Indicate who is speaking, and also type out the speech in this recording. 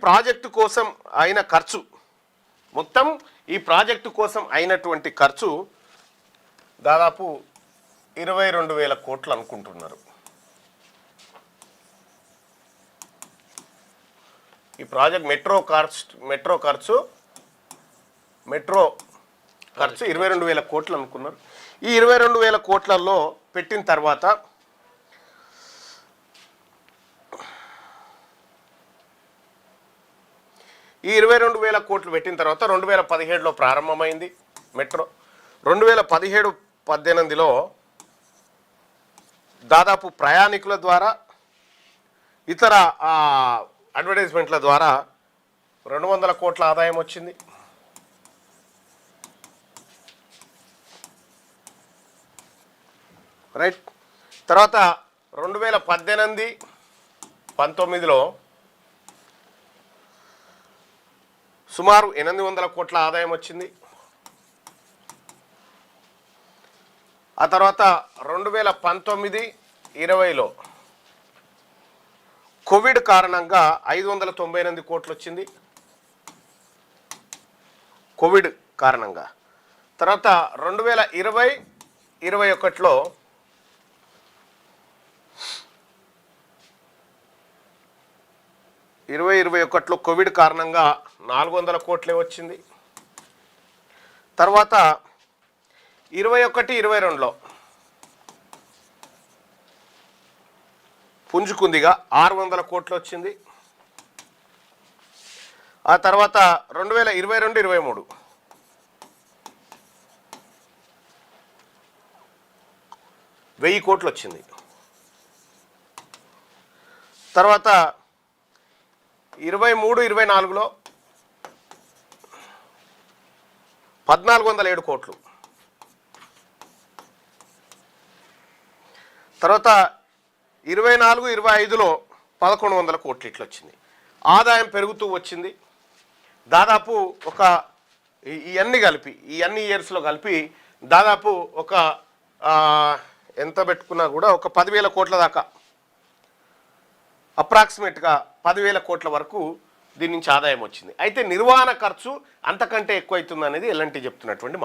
Speaker 1: Project కోసం అయిన ఖర్చు, మొత్తం ఈ ప్రాజెక్టు కోసం అయినటువంటి ఖర్చు దాదాపు 22,000 కోట్లు అనుకుంటున్నారు. ఈ ప్రాజెక్ట్ మెట్రో ఖర్చు 22,000 కోట్లు అనుకున్నారు. ఈ 22,000 కోట్లలో పెట్టిన తర్వాత ఈ 22,000 కోట్లు పెట్టిన తర్వాత 2017లో ప్రారంభమైంది మెట్రో. 2017-18లో దాదాపు ప్రయాణికుల ద్వారా ఇతర అడ్వర్టైజ్మెంట్ల ద్వారా 200 కోట్ల ఆదాయం వచ్చింది. రైట్. తర్వాత 2018-19లో సుమారు 800 కోట్ల ఆదాయం వచ్చింది. ఆ తర్వాత 2019-20లో కోవిడ్ కారణంగా 598 కోట్లు వచ్చింది, కోవిడ్ కారణంగా. తర్వాత 2020-21లో కోవిడ్ కారణంగా 400 కోట్లే వచ్చింది. తర్వాత 21-22లో పుంజుకుందిగా 600 కోట్లు వచ్చింది. ఆ తర్వాత 2022-23 1000 కోట్లు వచ్చింది. తర్వాత 23-24లో 1,407 కోట్లు. తర్వాత 24-25లో 1,100 కోట్లు ఇట్లా వచ్చింది. ఆదాయం పెరుగుతూ వచ్చింది. దాదాపు ఒక ఇవన్నీ కలిపి ఈ అన్ని ఇయర్స్లో కలిపి దాదాపు ఒక ఎంత పెట్టుకున్నా కూడా ఒక 10,000 కోట్ల దాకా, అప్రాక్సిమేట్గా 10,000 కోట్ల వరకు దీని నుంచి ఆదాయం వచ్చింది. అయితే నిర్వహణ ఖర్చు అంతకంటే ఎక్కువ అవుతుంది అనేది ఎల్ఎన్టీ చెప్తున్నటువంటి మాట.